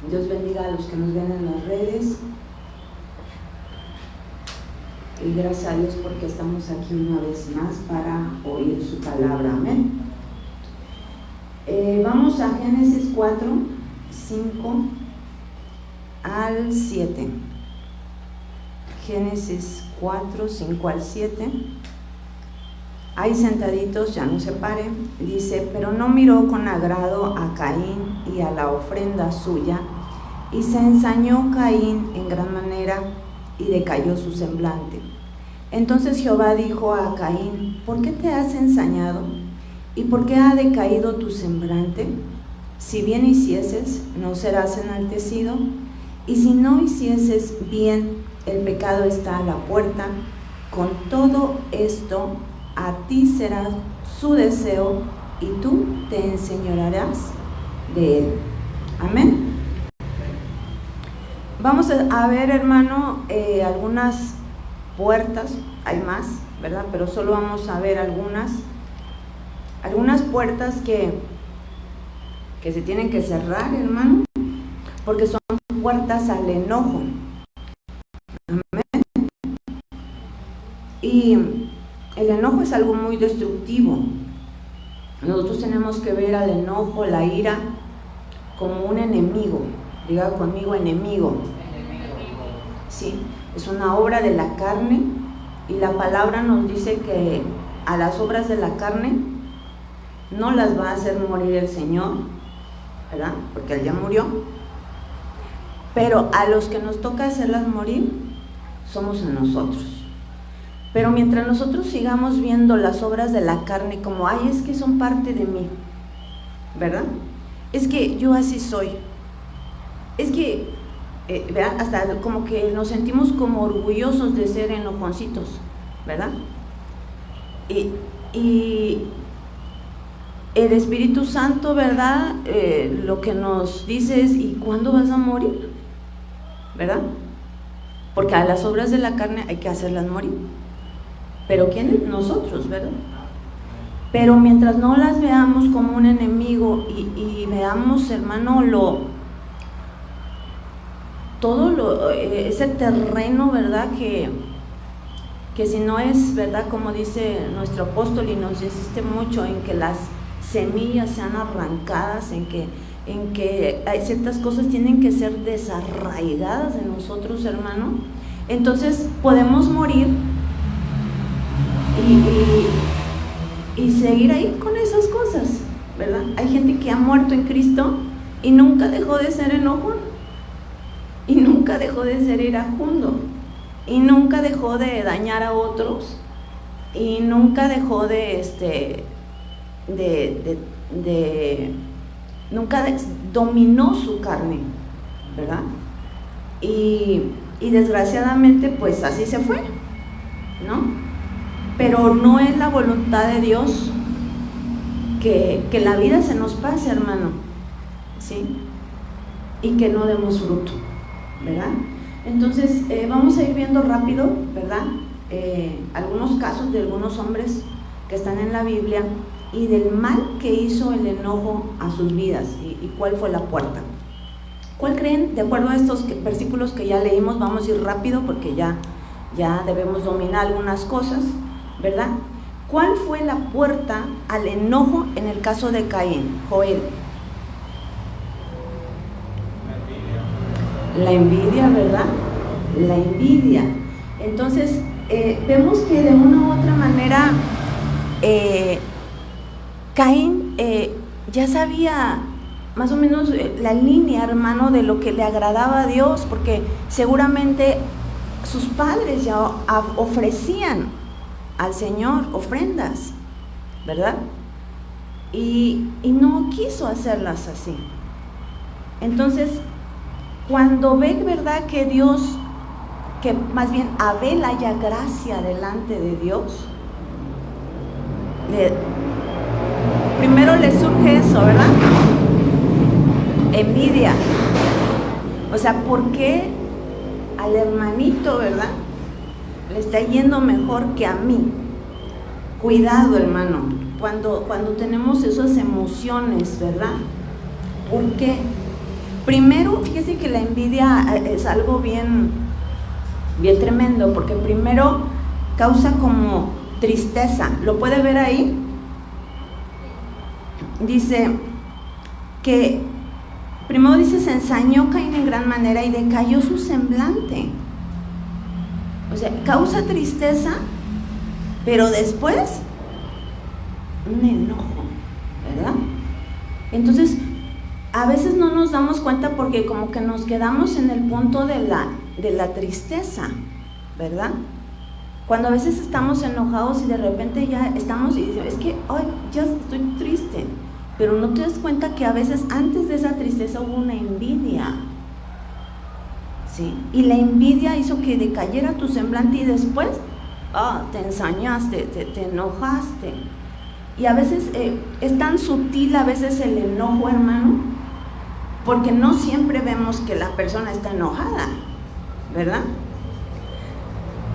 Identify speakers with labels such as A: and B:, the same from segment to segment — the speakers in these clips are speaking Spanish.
A: Dios bendiga a los que nos ven en las redes. Y gracias a Dios porque estamos aquí una vez más para oír su palabra. Amén. Vamos a Génesis 4, 5 al 7. Génesis 4, 5 al 7. Ahí sentaditos, ya no se paren. Dice: pero no miró con agrado a Caín y a la ofrenda suya, y se ensañó Caín en gran manera, y decayó su semblante. Entonces Jehová dijo a Caín: ¿por qué te has ensañado? ¿Y por qué ha decaído tu semblante? Si bien hicieses, no serás enaltecido, y si no hicieses bien, el pecado está a la puerta. Con todo esto, a ti será su deseo, y tú te enseñorearás de él. Amén. Vamos a ver, hermano, algunas puertas. Hay más, ¿verdad? Pero solo vamos a ver algunas puertas que se tienen que cerrar, hermano, porque son puertas al enojo. Amén. Y el enojo es algo muy destructivo. Nosotros tenemos que ver al enojo, la ira, como un enemigo. Diga conmigo: enemigo. Sí, es una obra de la carne, y la palabra nos dice que a las obras de la carne no las va a hacer morir el Señor, ¿verdad? Porque Él ya murió. Pero a los que nos toca hacerlas morir somos a nosotros. Pero mientras nosotros sigamos viendo las obras de la carne como: ay, es que son parte de mí, ¿verdad? Es que yo así soy. Es que, ¿verdad? Hasta como que nos sentimos como orgullosos de ser enojoncitos, ¿verdad? Y el Espíritu Santo, ¿verdad? Lo que nos dice es: ¿y cuándo vas a morir? ¿Verdad? Porque a las obras de la carne hay que hacerlas morir. ¿Pero quién? Nosotros, ¿verdad? Pero mientras no las veamos como un enemigo y veamos, hermano, ese terreno, ¿verdad? Que si no es, ¿verdad? Como dice nuestro apóstol, y nos insiste mucho en que las semillas sean arrancadas, en que hay ciertas cosas tienen que ser desarraigadas de nosotros, hermano. Entonces podemos morir y seguir ahí con esas cosas, ¿verdad? Hay gente que ha muerto en Cristo y nunca dejó de ser enojón, y nunca dejó de ser iracundo, y nunca dejó de dañar a otros, y nunca dejó nunca dominó su carne, ¿verdad? Y desgraciadamente pues así se fue, ¿no? Pero no es la voluntad de Dios que la vida se nos pase, hermano, ¿sí? Y que no demos fruto, ¿verdad? Entonces vamos a ir viendo rápido, ¿verdad? Algunos casos de algunos hombres que están en la Biblia y del mal que hizo el enojo a sus vidas, y cuál fue la puerta. ¿Cuál creen? De acuerdo a estos versículos que ya leímos, vamos a ir rápido porque ya debemos dominar algunas cosas, ¿verdad? ¿Cuál fue la puerta al enojo en el caso de Caín, Joel? La envidia, ¿verdad? La envidia. Entonces, vemos que de una u otra manera Caín ya sabía más o menos la línea, hermano, de lo que le agradaba a Dios, porque seguramente sus padres ya ofrecían al Señor ofrendas, ¿verdad? Y no quiso hacerlas así. Entonces, cuando ve, ¿verdad?, que Dios, que más bien Abel haya gracia delante de Dios, primero le surge eso, ¿verdad? Envidia. O sea, ¿por qué al hermanito, ¿verdad?, le está yendo mejor que a mí? Cuidado, hermano, cuando tenemos esas emociones, ¿verdad? ¿Por qué? Primero, fíjese que la envidia es algo bien tremendo, porque primero causa como tristeza. ¿Lo puede ver ahí? Dice que primero dice, se ensañó Caín en gran manera y decayó su semblante. O sea, causa tristeza, pero después un enojo, ¿verdad? Entonces, a veces no nos damos cuenta porque como que nos quedamos en el punto de la tristeza, ¿verdad? Cuando a veces estamos enojados y de repente ya estamos y decimos, es que hoy ya estoy triste, pero no te das cuenta que a veces antes de esa tristeza hubo una envidia, ¿sí? Y la envidia hizo que decayera tu semblante y después te ensañaste, te enojaste. Y a veces es tan sutil a veces el enojo, hermano, porque no siempre vemos que la persona está enojada, ¿verdad?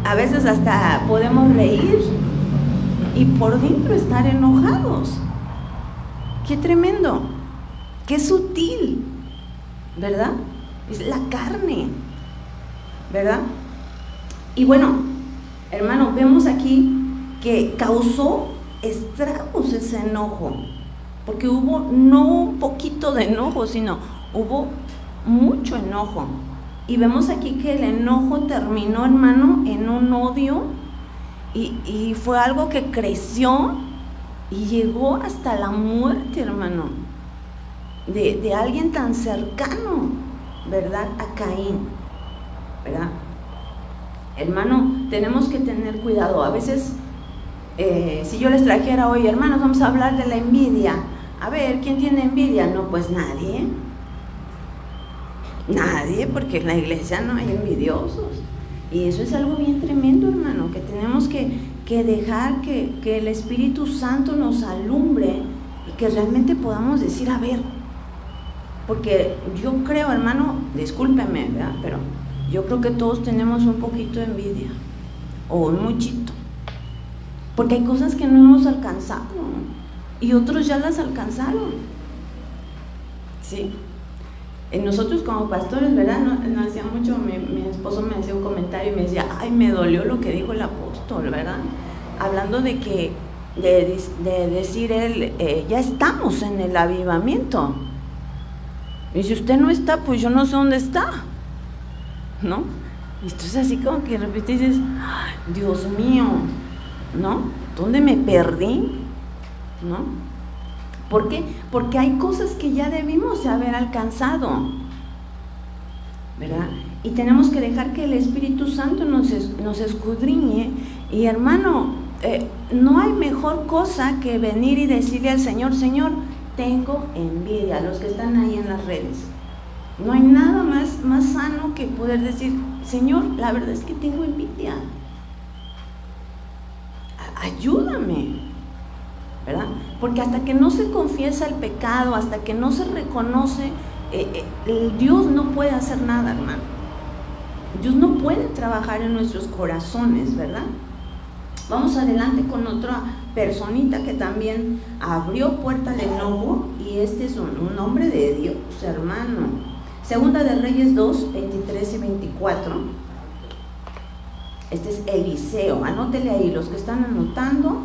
A: A veces hasta podemos reír y por dentro estar enojados. ¡Qué tremendo! ¡Qué sutil! ¿Verdad? Es la carne, ¿verdad? Y bueno, hermano, vemos aquí que causó estragos ese enojo, porque hubo no un poquito de enojo, sino hubo mucho enojo. Y vemos aquí que el enojo terminó, hermano, en un odio y fue algo que creció y llegó hasta la muerte, hermano, de alguien tan cercano, ¿verdad? A Caín, ¿verdad? Hermano, tenemos que tener cuidado. A veces, si yo les trajera hoy, hermanos, vamos a hablar de la envidia. A ver, ¿quién tiene envidia? No, pues nadie. Nadie, porque en la iglesia no hay envidiosos. Y eso es algo bien tremendo, hermano, que tenemos que dejar que el Espíritu Santo nos alumbre y que realmente podamos decir, a ver, porque yo creo, hermano, discúlpeme, ¿verdad? Pero yo creo que todos tenemos un poquito de envidia, o un muchito, porque hay cosas que no hemos alcanzado y otros ya las alcanzaron, ¿sí? Nosotros como pastores, ¿verdad? No hacía mucho, mi esposo me hacía un comentario y me decía, ay, me dolió lo que dijo el apóstol, ¿verdad? Hablando de que, de decir él, ya estamos en el avivamiento. Y si usted no está, pues yo no sé dónde está, ¿no? Y entonces así como que de repente dices, ay, Dios mío, ¿no? ¿Dónde me perdí? ¿No? ¿Por qué? Porque hay cosas que ya debimos haber alcanzado, ¿verdad? Y tenemos que dejar que el Espíritu Santo nos escudriñe. Y hermano, no hay mejor cosa que venir y decirle al Señor, Señor, tengo envidia, a los que están ahí en las redes. No hay nada más sano que poder decir, Señor, la verdad es que tengo envidia. Ayúdame, ¿verdad? Porque hasta que no se confiesa el pecado, hasta que no se reconoce, Dios no puede hacer nada, hermano. Dios no puede trabajar en nuestros corazones, ¿verdad? Vamos adelante con otra personita que también abrió puerta de enojo, y este es un hombre de Dios, hermano. Segunda de Reyes 2, 23 y 24. Este es Eliseo. Anótele ahí, los que están anotando.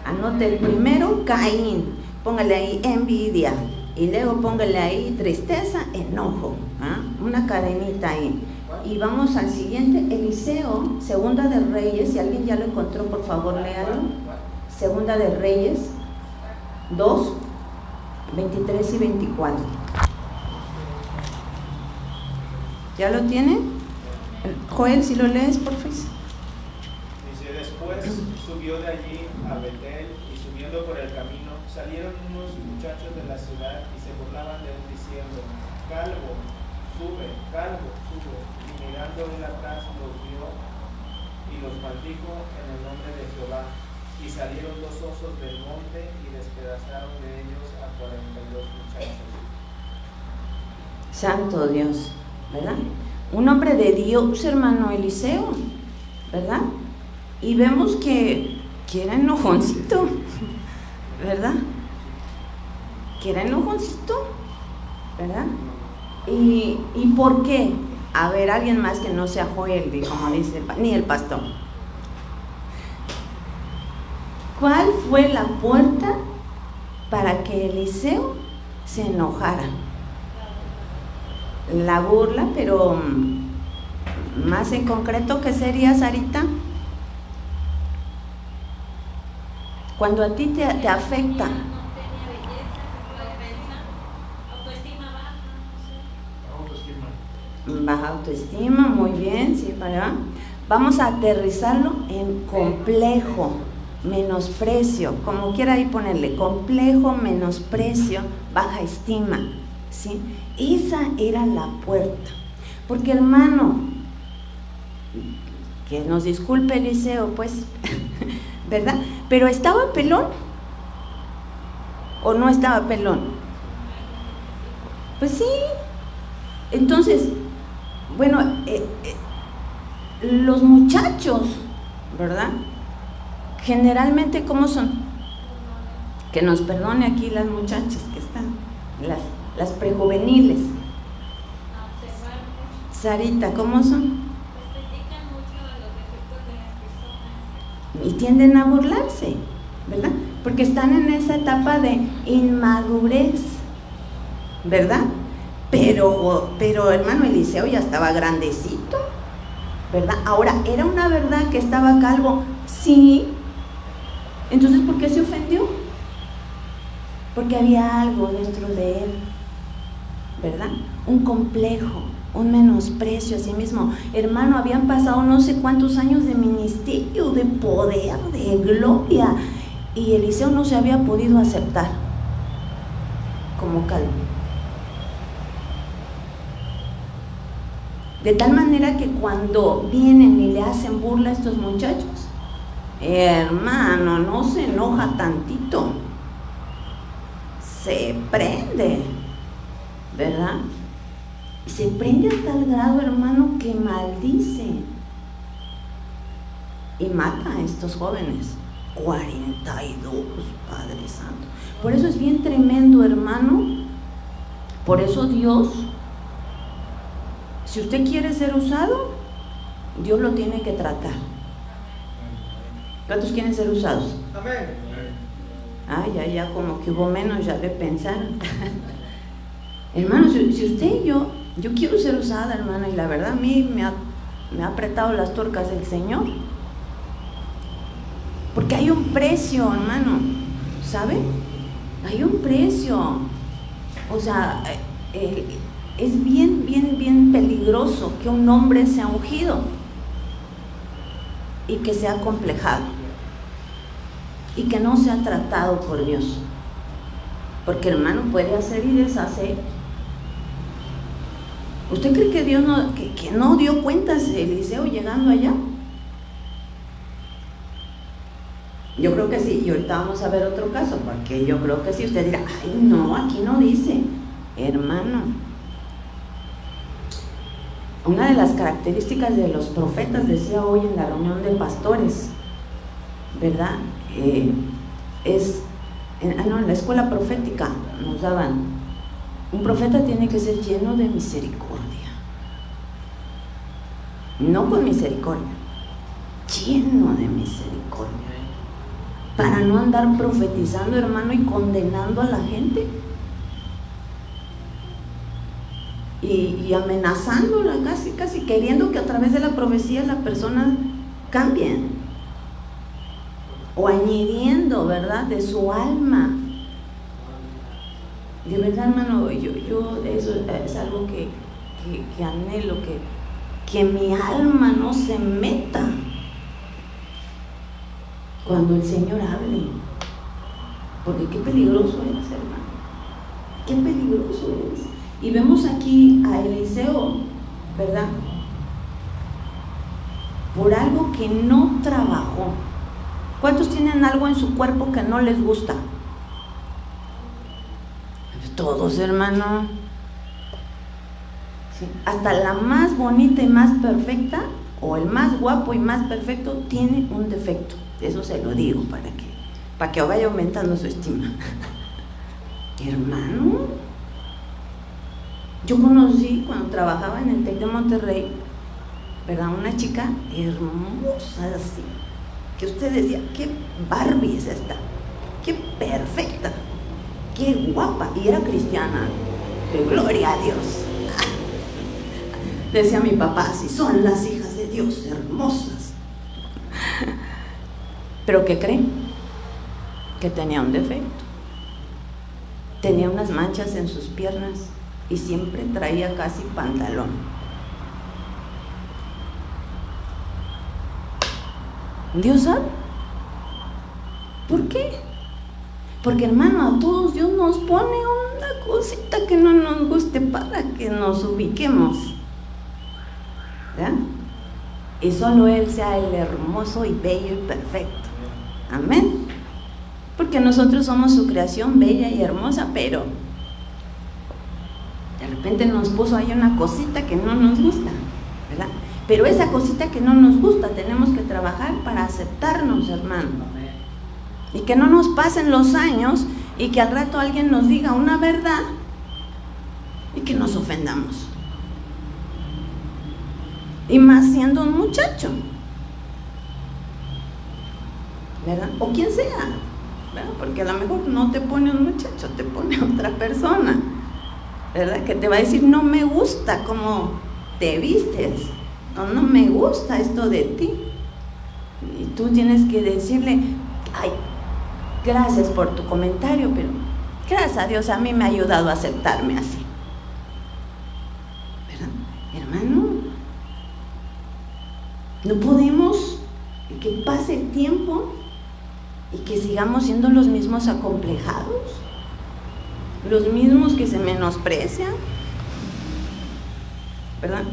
A: Anote el primero, Caín, póngale ahí envidia, y luego póngale ahí tristeza, enojo, una cadenita ahí. Y vamos al siguiente, Eliseo, Segunda de Reyes, si alguien ya lo encontró, por favor, léalo. Segunda de Reyes 2, 23 y 24. ¿Ya lo tiene? Joel, si lo lees, por favor.
B: Dice, después subió de allí a Betel, y subiendo por el camino salieron unos muchachos de la ciudad y se burlaban de él diciendo, calvo, sube, y mirando él atrás los vio y los maldijo en el nombre de Jehová, y salieron dos osos del monte y despedazaron de ellos a 42 muchachos.
A: Santo Dios, ¿verdad? Un hombre de Dios, hermano, Eliseo, ¿verdad? Y vemos que era enojoncito, ¿verdad? Que era enojoncito, ¿verdad? ¿Y por qué? A ver, alguien más que no sea Joel, como dice, ni el pastor. ¿Cuál fue la puerta para que Eliseo se enojara? La burla, pero más en concreto, ¿qué sería, Sarita? Cuando a ti te afecta. Baja autoestima, muy bien, sí, para. Vamos a aterrizarlo en complejo, menosprecio, como quiera ahí ponerle, complejo, menosprecio, baja estima, ¿sí? Esa era la puerta, porque hermano, que nos disculpe Eliseo, pues, ¿verdad? Pero ¿estaba pelón o no estaba pelón? Pues sí. Entonces, bueno, los muchachos, ¿verdad? Generalmente, ¿cómo son? Que nos perdone aquí las muchachas que están, las prejuveniles. Sarita, ¿cómo son? Y tienden a burlarse, ¿verdad? Porque están en esa etapa de inmadurez, ¿verdad? Pero hermano Eliseo ya estaba grandecito, ¿verdad? Ahora, ¿era una verdad que estaba calvo? Sí. Entonces, ¿por qué se ofendió? Porque había algo dentro de él, ¿verdad? Un complejo, un menosprecio a sí mismo. Hermano, habían pasado no sé cuántos años de ministerio, de poder, de gloria, y Eliseo no se había podido aceptar como calvo. De tal manera que cuando vienen y le hacen burla a estos muchachos, hermano, no se enoja tantito, se prende, ¿verdad? Se prende a tal grado, hermano, que maldice y mata a estos jóvenes. 42, Padre Santo. Por eso es bien tremendo, hermano. Por eso Dios, si usted quiere ser usado, Dios lo tiene que tratar. ¿Cuántos quieren ser usados?
B: Amén.
A: Ya como que hubo menos ya de pensar. Hermano, si usted y yo quiero ser usada, hermana, y la verdad a mí me ha apretado las tuercas el Señor. Porque hay un precio, hermano, ¿sabe? Hay un precio. O sea, es bien peligroso que un hombre sea ungido y que sea complejado y que no sea tratado por Dios. Porque, hermano, puede hacer y deshacer. ¿Usted cree que Dios que no dio cuentas de Eliseo llegando allá? Yo creo que sí, y ahorita vamos a ver otro caso, porque yo creo que sí. Usted dirá, ay no, aquí no dice. Hermano, una de las características de los profetas, decía hoy en la reunión de pastores, ¿verdad? En la escuela profética nos daban, un profeta tiene que ser lleno de misericordia, no con misericordia, lleno de misericordia, para no andar profetizando, hermano, y condenando a la gente y amenazándola, casi queriendo que a través de la profecía la persona cambie, o añadiendo, ¿verdad?, de su alma. De verdad, hermano, yo eso es algo que anhelo, que mi alma no se meta cuando el Señor hable, porque qué peligroso es, hermano, qué peligroso es. Y vemos aquí a Eliseo, ¿verdad?, por algo que no trabajó. ¿Cuántos tienen algo en su cuerpo que no les gusta? Todos, hermano. Sí. Hasta la más bonita y más perfecta, o el más guapo y más perfecto, tiene un defecto. Eso se lo digo para que vaya aumentando su estima. Hermano, Yo conocí cuando trabajaba en el TEC de Monterrey, ¿verdad? Una chica hermosa así, que usted decía, qué Barbie es esta, qué perfecta, qué guapa, y era cristiana, de gloria a Dios. Decía mi papá, si son las hijas de Dios, hermosas. Pero ¿qué creen? Que tenía un defecto. Tenía unas manchas en sus piernas y siempre traía casi pantalón. ¿Dios sabe? ¿Por qué? Porque, hermano, a todos Dios nos pone una cosita que no nos guste para que nos ubiquemos, ¿verdad? Y solo Él sea el hermoso y bello y perfecto. Amén. Porque nosotros somos su creación bella y hermosa, pero de repente nos puso ahí una cosita que no nos gusta, ¿verdad? Pero esa cosita que no nos gusta tenemos que trabajar para aceptarnos, hermano. Y que no nos pasen los años y que al rato alguien nos diga una verdad y que nos ofendamos. Y más siendo un muchacho, ¿verdad? O quien sea, ¿verdad? Porque a lo mejor no te pone un muchacho, te pone otra persona, ¿verdad? Que te va a decir, no me gusta cómo te vistes, o no me gusta esto de ti. Y tú tienes que decirle, ay, gracias por tu comentario, pero gracias a Dios a mí me ha ayudado a aceptarme así, ¿verdad? Hermano, no podemos que pase el tiempo y que sigamos siendo los mismos acomplejados, los mismos que se menosprecian, ¿verdad?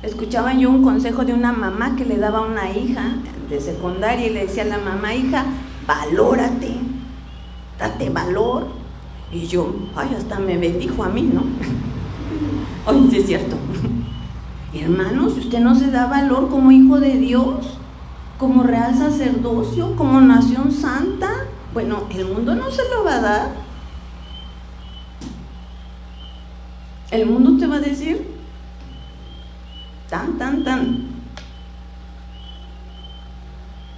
A: Escuchaba yo un consejo de una mamá que le daba a una hija de secundaria y le decía a la mamá, hija, valórate, date valor. Y yo, ay, hasta me bendijo a mí, ¿no? Ay, sí es cierto. Hermanos, si usted no se da valor como hijo de Dios, como real sacerdocio, como nación santa, bueno, el mundo no se lo va a dar. El mundo te va a decir tan.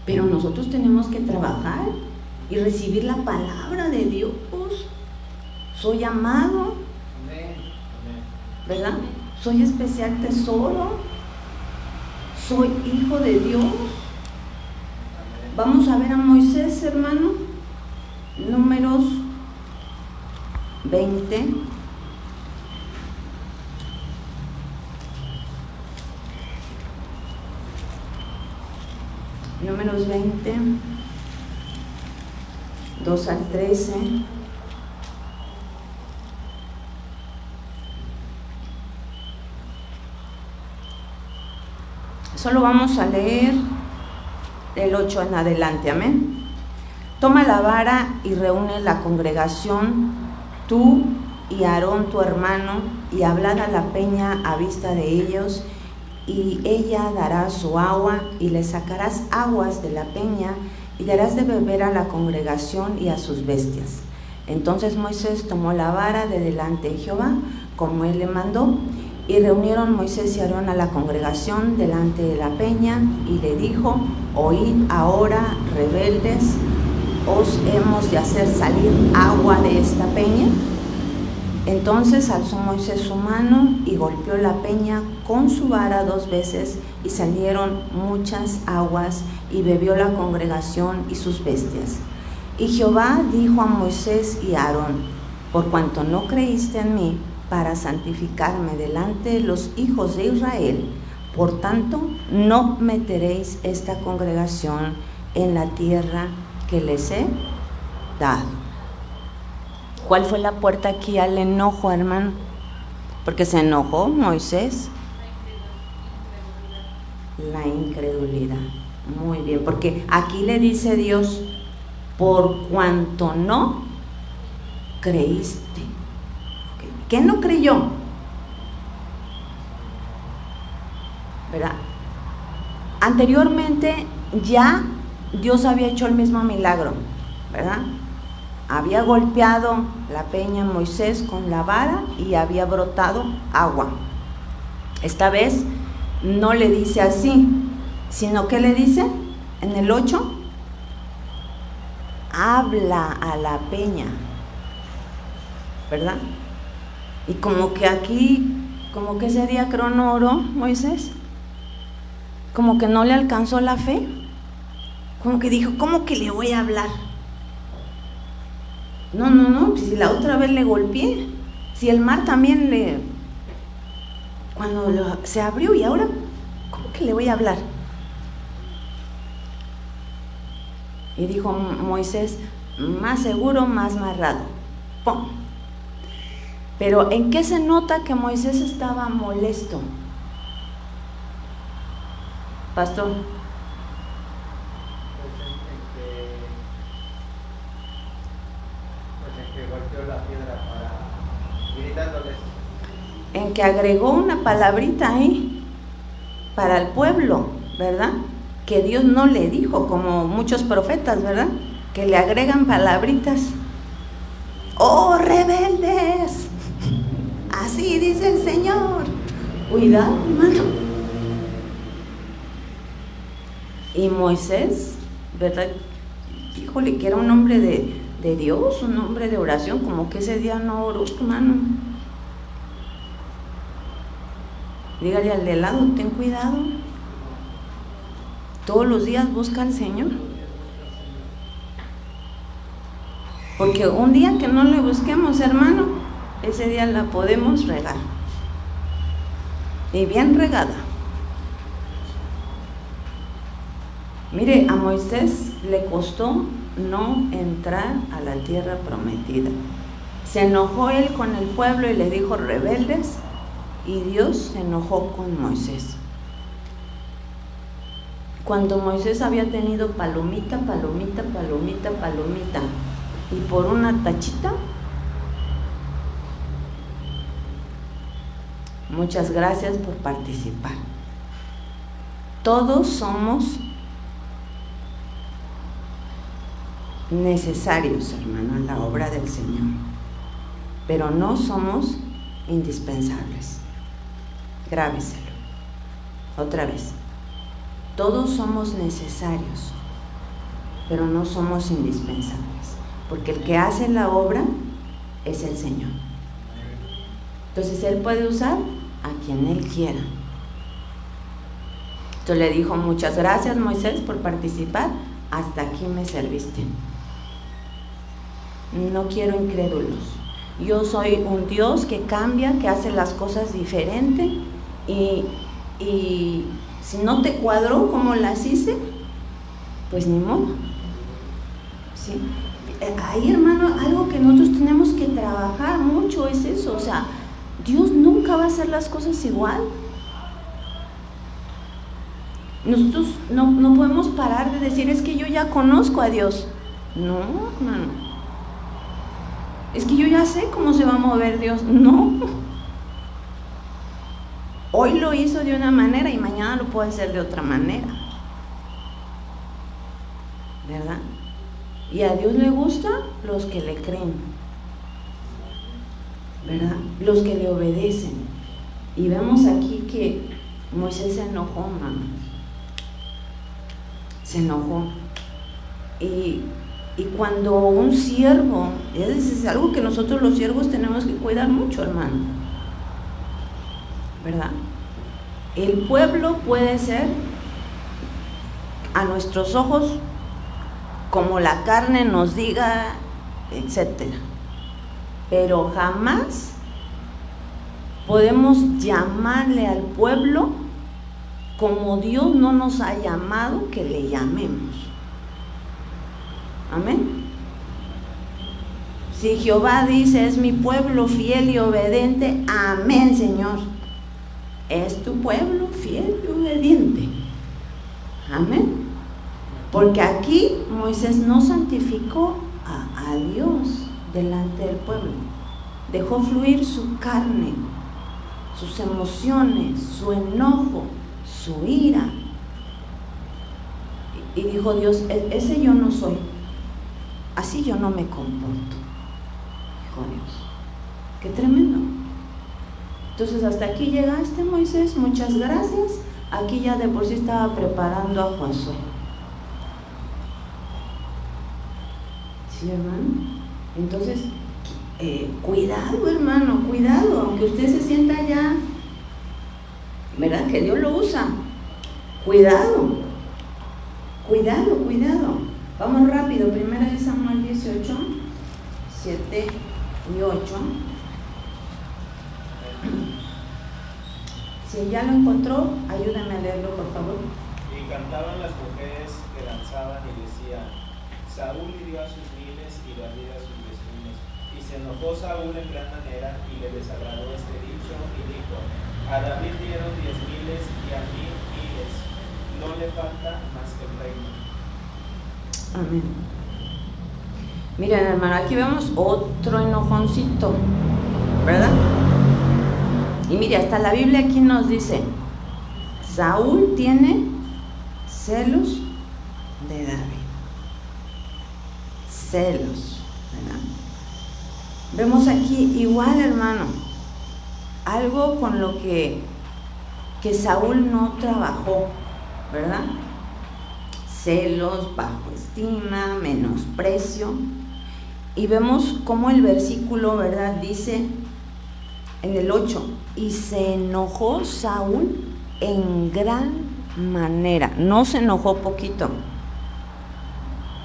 A: Pero nosotros tenemos que trabajar y recibir la palabra de Dios. Soy amado, ¿verdad? Soy especial tesoro, soy hijo de Dios. Vamos a ver a Moisés, hermano, Números 20. Números 20, 2 al 13. Solo vamos a leer del 8 en adelante, amén. Toma la vara y reúne la congregación, tú y Aarón tu hermano, y hablad a la peña a vista de ellos, y ella dará su agua, y le sacarás aguas de la peña, y darás de beber a la congregación y a sus bestias. Entonces Moisés tomó la vara de delante de Jehová, como él le mandó, y reunieron Moisés y Aarón a la congregación delante de la peña, y le dijo, oíd ahora, rebeldes, ¿os hemos de hacer salir agua de esta peña? Entonces alzó Moisés su mano y golpeó la peña con su vara 2 veces, y salieron muchas aguas, y bebió la congregación y sus bestias. Y Jehová dijo a Moisés y a Aarón, por cuanto no creíste en mí para santificarme delante de los hijos de Israel, por tanto no meteréis esta congregación en la tierra que les he dado. ¿Cuál fue la puerta aquí al enojo, hermano? Porque se enojó Moisés. La incredulidad. Muy bien, porque aquí le dice Dios, por cuanto no creíste. ¿Qué no creyó? ¿Verdad? Anteriormente ya Dios había hecho el mismo milagro, ¿verdad? Había golpeado la peña Moisés con la vara y había brotado agua. Esta vez no le dice así, sino que le dice en el 8, habla a la peña, ¿verdad? Y como que aquí, como que ese día creo no oró Moisés, como que no le alcanzó la fe, como que dijo, ¿cómo que le voy a hablar? No, si la otra vez le golpeé, si el mar también cuando se abrió, y ahora, ¿cómo que le voy a hablar? Y dijo Moisés, más seguro, más marrado. ¡Pum! Pero ¿en qué se nota que Moisés estaba molesto? Pastor.
C: En que golpeó la piedra gritándoles.
A: En que agregó una palabrita ahí para el pueblo, ¿verdad? Que Dios no le dijo, como muchos profetas, ¿verdad? Que le agregan palabritas. ¡Oh, rebeldes! Así dice el Señor. Cuidado, hermano. Y Moisés, ¿verdad? Híjole, que era un hombre de Dios, un hombre de oración, como que ese día no oró, hermano. Dígale al de lado, ten cuidado. Todos los días busca al Señor. Porque un día que no le busquemos, hermano, ese día la podemos regar. Y bien regada. Mire, a Moisés le costó no entrar a la tierra prometida. Se enojó él con el pueblo y le dijo rebeldes, y Dios se enojó con Moisés. Cuando Moisés había tenido palomita, y por una tachita, muchas gracias por participar. Todos somos necesarios, hermano, en la obra del Señor, pero no somos indispensables. Grábeselo otra vez. Todos somos necesarios, pero no somos indispensables, porque el que hace la obra es el Señor. Entonces Él puede usar a quien Él quiera. Entonces le dijo, muchas gracias Moisés por participar, hasta aquí me serviste. No quiero incrédulos. Yo soy un Dios que cambia, que hace las cosas diferente, y si no te cuadró como las hice, pues ni modo. ¿Sí? Ahí, hermano, algo que nosotros tenemos que trabajar mucho es eso. O sea, Dios nunca va a hacer las cosas igual. Nosotros no podemos parar de decir, es que yo ya conozco a Dios. No, hermano. Es que yo ya sé cómo se va a mover Dios. No. Hoy lo hizo de una manera y mañana lo puede hacer de otra manera. ¿Verdad? Y a Dios le gustan los que le creen. ¿Verdad? Los que le obedecen. Y vemos aquí que Moisés se enojó, hermano. Se enojó. Y cuando un siervo, es algo que nosotros los siervos tenemos que cuidar mucho, hermano, ¿verdad? El pueblo puede ser a nuestros ojos como la carne nos diga, etcétera, pero jamás podemos llamarle al pueblo como Dios no nos ha llamado que le llamemos. Amén. Si Jehová dice, es mi pueblo fiel y obediente, amén, Señor. Es tu pueblo fiel y obediente. Amén. Porque aquí Moisés no santificó a Dios delante del pueblo. Dejó fluir su carne, sus emociones, su enojo, su ira. Y dijo Dios, ese yo no soy. así yo no me comporto. Hijo de Dios, qué tremendo. Entonces hasta aquí llegaste, Moisés, muchas gracias. Aquí ya de por sí estaba preparando a Josué. ¿Sí, hermano? Entonces, cuidado, hermano, cuidado, aunque usted se sienta ya, ¿verdad? Que Dios lo usa. Cuidado, cuidado, cuidado. Vamos rápido, 1 Samuel 18, 7 y 8. Si ya lo encontró, ayúdame a leerlo, por favor.
B: Y cantaban las mujeres que danzaban y decían: Saúl hirió a sus miles y David a sus 10,000. Y se enojó Saúl en gran manera y le desagradó este dicho y dijo: A David dieron 10,000 y a mí 1,000. No le falta más que el reino.
A: Amén. Miren, hermano, aquí vemos otro enojoncito, ¿verdad? Y mire, hasta la Biblia aquí nos dice: Saúl tiene celos de David. Celos, ¿verdad? Vemos aquí igual, hermano, algo con lo que Saúl no trabajó, ¿verdad? Celos, bajo estima, menosprecio. Y vemos cómo el versículo, ¿verdad?, dice en el 8: y se enojó Saúl en gran manera. No se enojó poquito,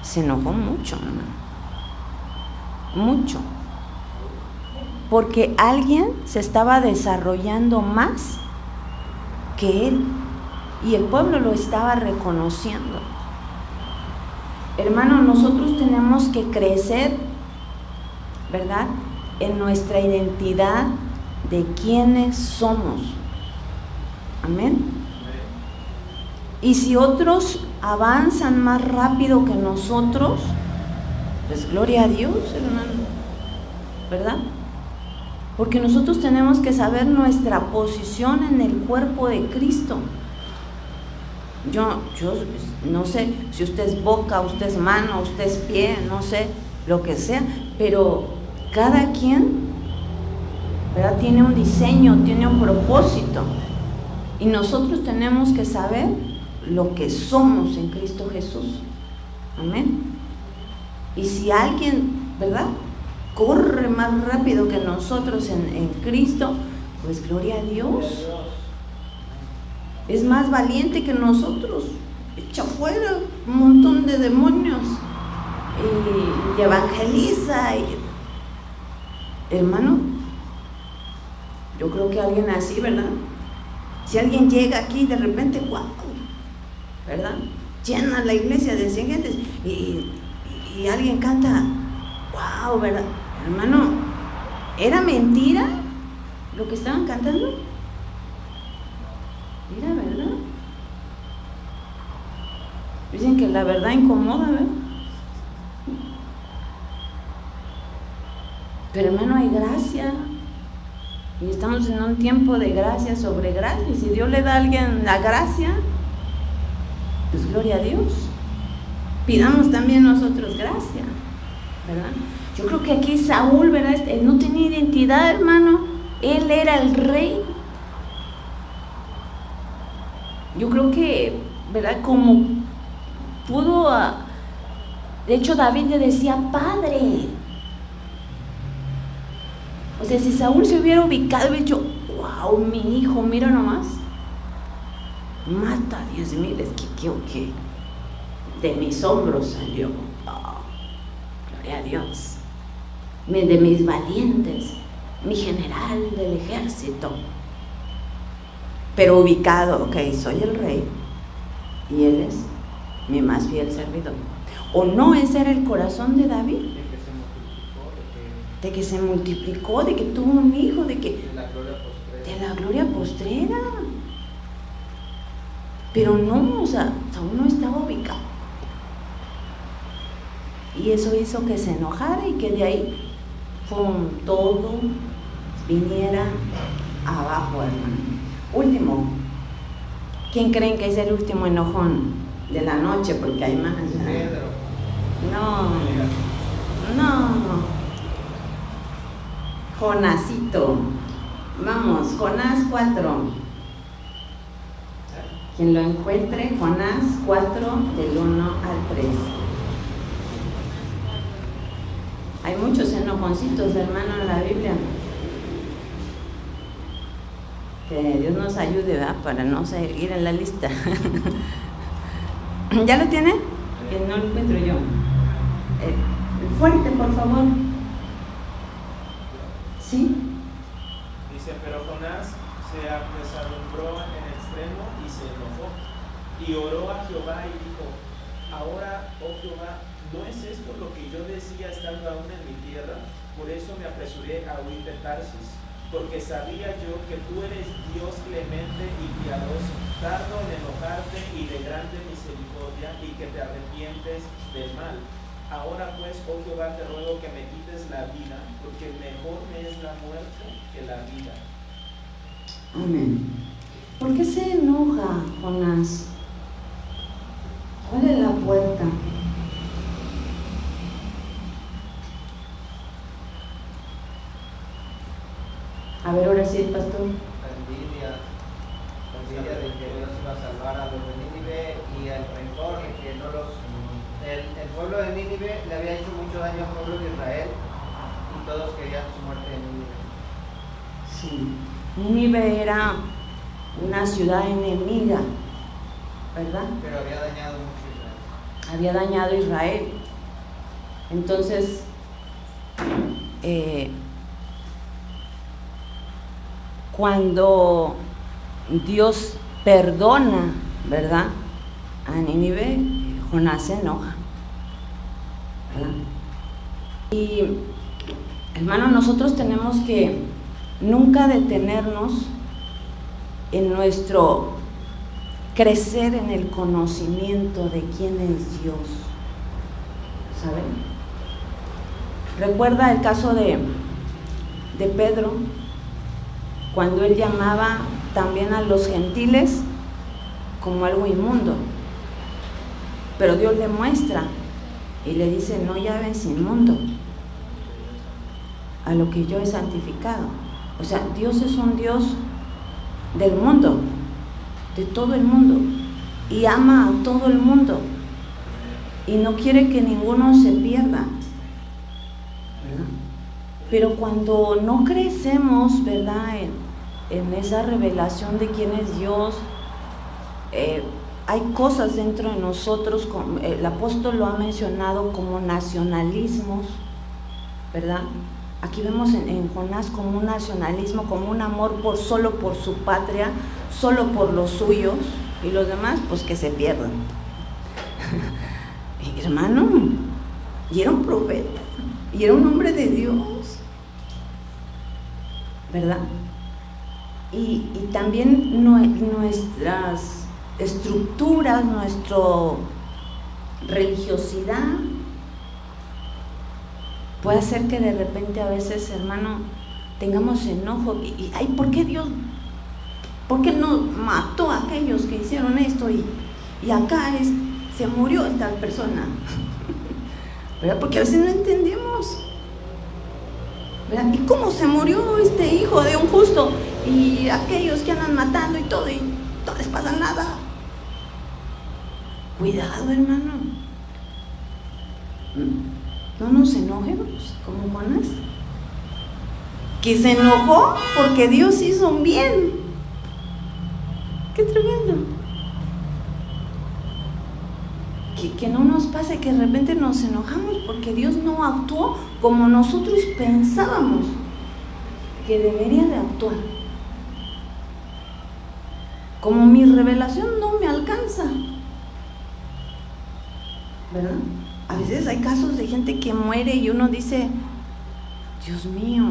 A: se enojó mucho, hermano. Mucho. Porque alguien se estaba desarrollando más que él. Y el pueblo lo estaba reconociendo. Hermano, nosotros tenemos que crecer, ¿verdad?, en nuestra identidad de quiénes somos. Amén. Y si otros avanzan más rápido que nosotros, pues gloria a Dios, hermano, ¿verdad? Porque nosotros tenemos que saber nuestra posición en el cuerpo de Cristo. Yo no sé si usted es boca, usted es mano, usted es pie, no sé, lo que sea, pero cada quien, ¿verdad?, tiene un diseño, tiene un propósito, y nosotros tenemos que saber lo que somos en Cristo Jesús. Amén. Y si alguien, ¿verdad?, corre más rápido que nosotros en Cristo, pues gloria a Dios. Es más valiente que nosotros, echa fuera un montón de demonios y evangeliza. Hermano, yo creo que alguien así, ¿verdad? Si alguien llega aquí de repente, ¡guau!, ¿verdad?, llena la iglesia de 100 gentes y alguien canta, ¡wow!, ¿verdad? Hermano, ¿era mentira lo que estaban cantando? Mira, ¿verdad? Dicen que la verdad incomoda, ¿verdad? Pero hermano, hay gracia. Y estamos en un tiempo de gracia sobre gracia. Y si Dios le da a alguien la gracia, pues gloria a Dios. Pidamos también nosotros gracia, ¿verdad? Yo creo que aquí Saúl, ¿verdad?, él no tenía identidad, hermano. Él era el rey. Yo creo que, ¿verdad?, como pudo, de hecho David le decía padre. O sea, si Saúl se hubiera ubicado y dicho, wow, mi hijo, mira nomás, mata 10,000, es que de mis hombros salió, oh, gloria a Dios, de mis valientes, mi general del ejército. Pero ubicado, ok, soy el rey y él es mi más fiel servidor. ¿O no ese era el corazón de David? De que se multiplicó, de que tuvo un hijo, de la gloria postrera. Pero no, o sea, Saúl no estaba ubicado. Y eso hizo que se enojara y que de ahí todo viniera abajo, hermano. Último, ¿quién creen que es el último enojón de la noche? Porque hay más.
C: Pedro.
A: No, No. Jonasito. Vamos, Jonás 4. Quien lo encuentre, Jonás 4, del 1 al 3. Hay muchos enojoncitos, hermano, en la Biblia. Que Dios nos ayude, ¿verdad? Para no seguir en la lista. ¿Ya lo tiene? Que no lo encuentro yo. Fuerte, por favor. ¿Sí?
B: Dice, pero Jonás se apesadumbró en extremo y se enojó. Y oró a Jehová y dijo, ahora, oh Jehová, ¿no es esto lo que yo decía estando aún en mi tierra? Por eso me apresuré a huir de Tarsis, porque sabía yo que tú eres Dios clemente y piadoso, tardo en enojarte y de grande misericordia, y que te arrepientes del mal. Ahora pues, oh Jehová, te ruego que me quites la vida, porque mejor me es la muerte que la vida.
A: Amén. ¿Por qué se enoja Jonás? ¿Cuál es la puerta? A ver, ahora sí, pastor.
C: La envidia de que Dios iba a salvar a los de Nínive y el rencor de que no los... El pueblo de Nínive le había hecho mucho daño al pueblo de Israel y todos querían su muerte de Nínive.
A: Sí. Nínive era una ciudad enemiga, ¿verdad?
C: Pero había dañado mucho a Israel.
A: Había dañado a Israel. Entonces, cuando Dios perdona, ¿verdad?, a Nínive, Jonás se enoja, ¿verdad? Y, hermano, nosotros tenemos que nunca detenernos en nuestro crecer en el conocimiento de quién es Dios, ¿saben? Recuerda el caso de Pedro, cuando él llamaba también a los gentiles como algo inmundo, pero Dios le muestra y le dice, no llames inmundo a lo que yo he santificado. O sea, Dios es un Dios del mundo, de todo el mundo, y ama a todo el mundo y no quiere que ninguno se pierda, ¿verdad? Pero cuando no crecemos, ¿verdad?, en esa revelación de quién es Dios, hay cosas dentro de nosotros, como el apóstol lo ha mencionado, como nacionalismos, ¿verdad? Aquí vemos en Jonás como un nacionalismo, como un amor solo por su patria, solo por los suyos, y los demás pues que se pierdan. Hermano, y era un profeta, y era un hombre de Dios, ¿verdad? Y también nuestras estructuras, nuestra religiosidad puede hacer que de repente a veces, hermano, tengamos enojo y ay, ¿por qué Dios? ¿Por qué no mató a aquellos que hicieron esto y acá se murió esta persona? ¿Verdad? Porque a veces no entendemos, ¿verdad? ¿Y cómo se murió este hijo de un justo? Y aquellos que andan matando y no les pasa nada. Cuidado, hermano. No nos enojemos como Jonás, que se enojó porque Dios hizo un bien. Qué tremendo. Que no nos pase que de repente nos enojamos porque Dios no actuó como nosotros pensábamos que debería de actuar. Como mi revelación no me alcanza, ¿verdad? A veces hay casos de gente que muere y uno dice, Dios mío,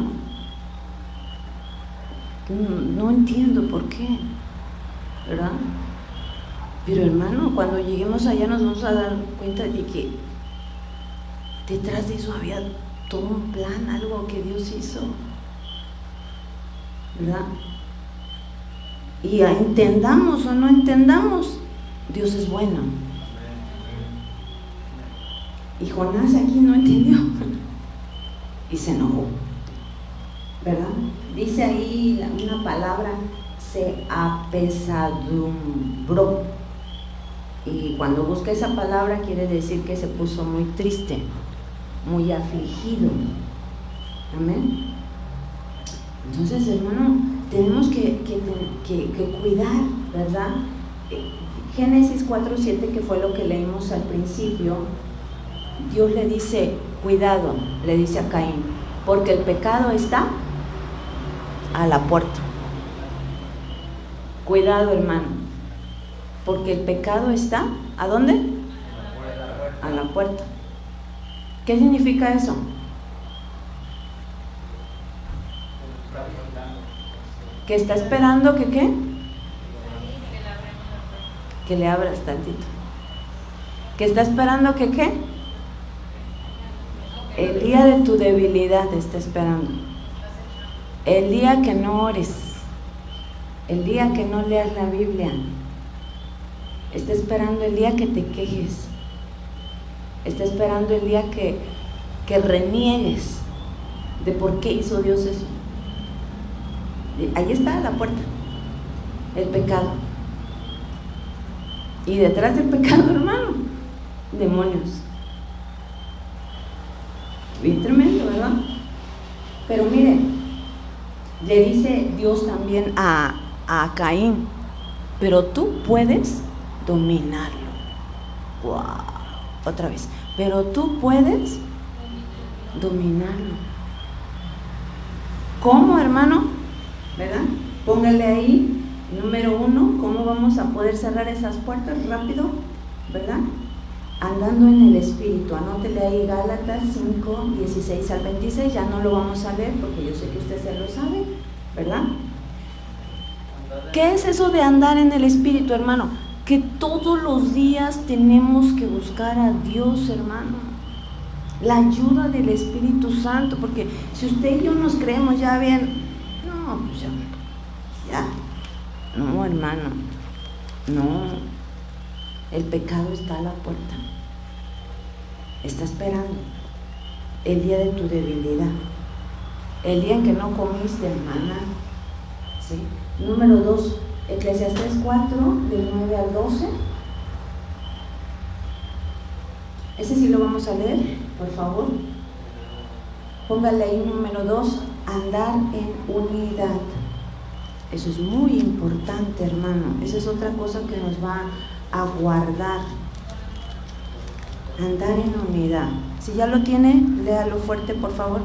A: no entiendo por qué, ¿verdad? Pero hermano, cuando lleguemos allá nos vamos a dar cuenta de que detrás de eso había todo un plan, algo que Dios hizo, ¿verdad? Y entendamos o no entendamos, Dios es bueno. Y Jonás aquí no entendió. y se enojó, ¿verdad? Dice ahí una palabra, se apesadumbró. Y cuando busca esa palabra quiere decir que se puso muy triste, muy afligido. Amén. Entonces, hermano, tenemos que cuidar, ¿verdad? Génesis 4:7, que fue lo que leímos al principio, Dios le dice, cuidado, le dice a Caín, porque el pecado está a la puerta. Cuidado, hermano, porque el pecado está, ¿a dónde? A la puerta. ¿Qué significa eso? Que está esperando que ¿qué? Que le abras tantito. Que está esperando que ¿qué? El día de tu debilidad está esperando. El día que no ores. El día que no leas la Biblia. Está esperando el día que te quejes. Está esperando el día que reniegues de por qué hizo Dios eso. Ahí está la puerta, el pecado. Y detrás del pecado, hermano, demonios. Bien tremendo, ¿verdad? Pero mire, le dice Dios también a Caín, pero tú puedes dominarlo. Wow, otra vez. Pero tú puedes dominarlo. ¿Cómo, hermano? ¿Verdad? Póngale ahí, número 1, ¿cómo vamos a poder cerrar esas puertas rápido? ¿Verdad? Andando en el Espíritu. Anótele ahí Gálatas 5, 16 al 26, ya no lo vamos a leer porque yo sé que usted se lo sabe, ¿verdad? ¿Qué es eso de andar en el Espíritu, hermano? Que todos los días tenemos que buscar a Dios, hermano. La ayuda del Espíritu Santo, porque si usted y yo nos creemos ya bien, no, pues ya, no, hermano, no, el pecado está a la puerta, está esperando el día de tu debilidad, el día en que no comiste, hermana, ¿sí? Número 2, Eclesiastés 4, del 9 al 12, ese sí lo vamos a leer, por favor. Póngale ahí número 2, andar en unidad. Eso es muy importante, hermano. Esa es otra cosa que nos va a guardar. Andar en unidad. Si ya lo tiene, léalo fuerte, por favor.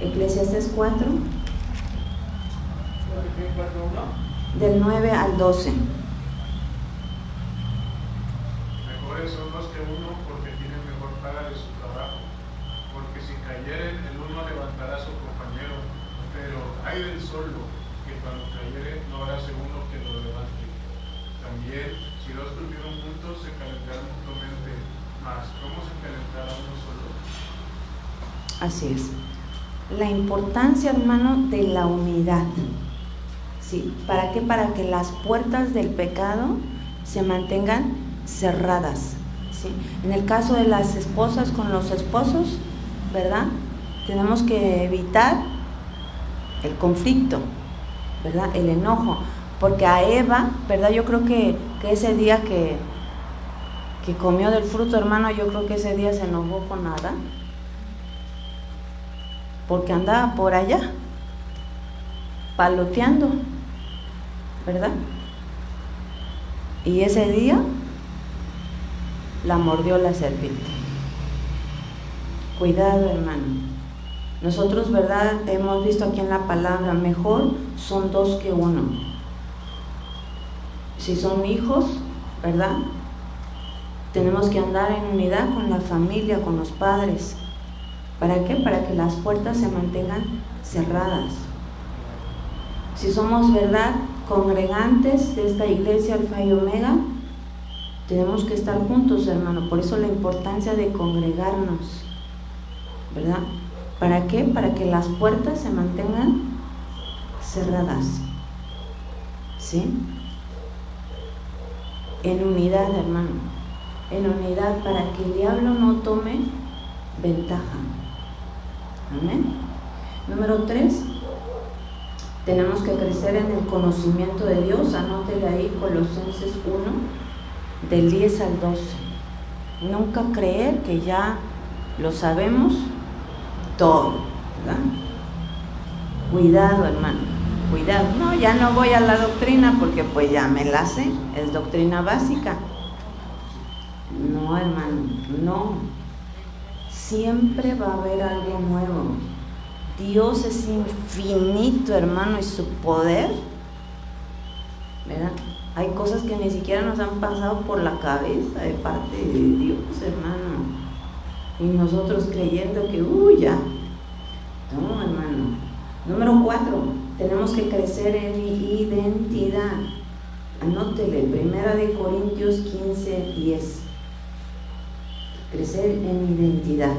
A: Eclesiastés 4, del 9 al 12.
D: Mejores son los que uno porque tienen mejor paga de su trabajo. Porque si cayeren, el uno levantará a su compañero, pero hay del solo, que cuando cayere no habrá segundo que lo levante. También, si dos durmieron juntos, se calentarán mutuamente, mas ¿cómo se calentará uno solo?
A: Así es. La importancia, hermano, de la unidad. ¿Sí? ¿Para qué? Para que las puertas del pecado se mantengan cerradas. ¿Sí? En el caso de las esposas con los esposos, ¿verdad? Tenemos que evitar el conflicto, ¿verdad? El enojo, porque a Eva, ¿verdad? Yo creo que ese día que comió del fruto, hermano, yo creo que ese día se enojó con Adán, porque andaba por allá paloteando, ¿verdad? Y ese día la mordió la serpiente. Cuidado, hermano. Nosotros, ¿verdad? Hemos visto aquí en la palabra, mejor son dos que uno. Si son hijos, ¿verdad? Tenemos que andar en unidad con la familia, con los padres. ¿Para qué? Para que las puertas se mantengan cerradas. Si somos, ¿verdad?, congregantes de esta iglesia Alfa y Omega, tenemos que estar juntos, hermano. Por eso la importancia de congregarnos, ¿verdad? ¿Para qué? Para que las puertas se mantengan cerradas, ¿sí? En unidad, hermano, en unidad, para que el diablo no tome ventaja. Amén. Número 3, tenemos que crecer en el conocimiento de Dios. Anótele ahí Colosenses 1, del 10 al 12. Nunca creer que ya lo sabemos todo, ¿verdad? Cuidado, hermano, cuidado. No, ya no voy a la doctrina porque pues ya me la sé, es doctrina básica. No, hermano, no. Siempre va a haber algo nuevo. Dios es infinito, hermano, y su poder, ¿verdad? Hay cosas que ni siquiera nos han pasado por la cabeza de parte de Dios, hermano. Y nosotros creyendo que, ya. No, hermano. Número 4, tenemos que crecer en identidad. Anótele, 1 Corintios 15, 10. Crecer en identidad.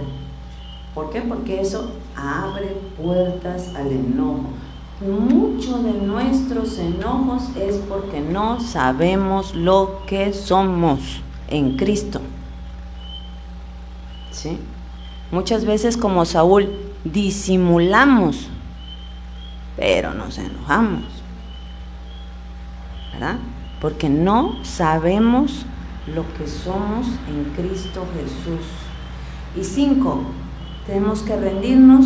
A: ¿Por qué? Porque eso abre puertas al enojo. Muchos de nuestros enojos es porque no sabemos lo que somos en Cristo. ¿Sí? Muchas veces, como Saúl, disimulamos, pero nos enojamos, ¿verdad? Porque no sabemos lo que somos en Cristo Jesús. Y 5, tenemos que rendirnos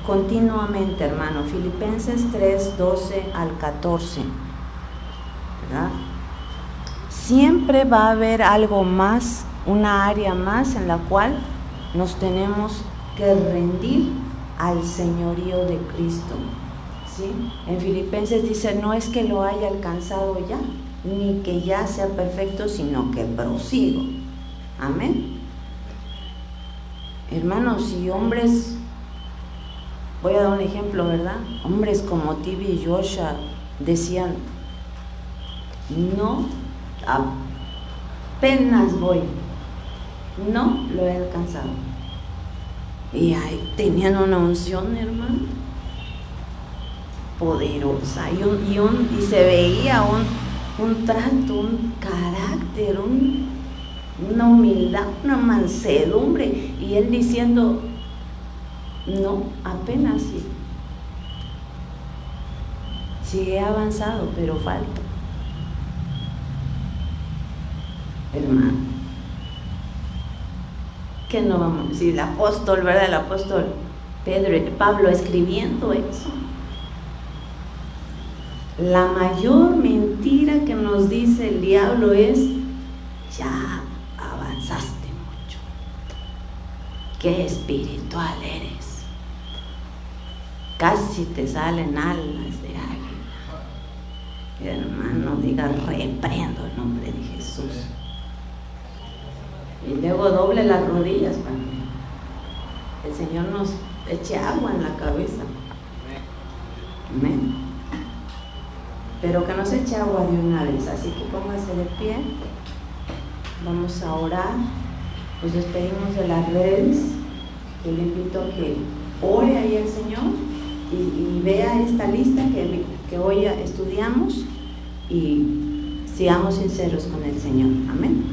A: continuamente, hermano. Filipenses 3, 12 al 14, ¿verdad? Siempre va a haber algo más, una área más en la cual nos tenemos que rendir al señorío de Cristo, ¿sí? En Filipenses dice, no es que lo haya alcanzado ya, ni que ya sea perfecto, sino que prosigo. Amén. Hermanos, y hombres, voy a dar un ejemplo, ¿verdad? Hombres como Tibi y Joshua decían, no, apenas voy, no lo he alcanzado. Y ahí tenían una unción, hermano, poderosa, y se veía un trato, un carácter, una humildad, una mansedumbre, y él diciendo, no, apenas sí he avanzado, pero falta. Hermano, que no vamos a decir el apóstol, ¿verdad? El apóstol Pablo escribiendo eso. La mayor mentira que nos dice el diablo es, ya avanzaste mucho, qué espiritual eres, casi te salen alas de águila. Hermano, diga, reprendo el nombre de Jesús. Y luego doble las rodillas para que el Señor nos eche agua en la cabeza. Amén. Pero que no se eche agua de una vez, así que póngase de pie. Vamos a orar. Nos despedimos de las redes. Yo le invito a que ore ahí al Señor y vea esta lista que hoy estudiamos y seamos sinceros con el Señor. Amén.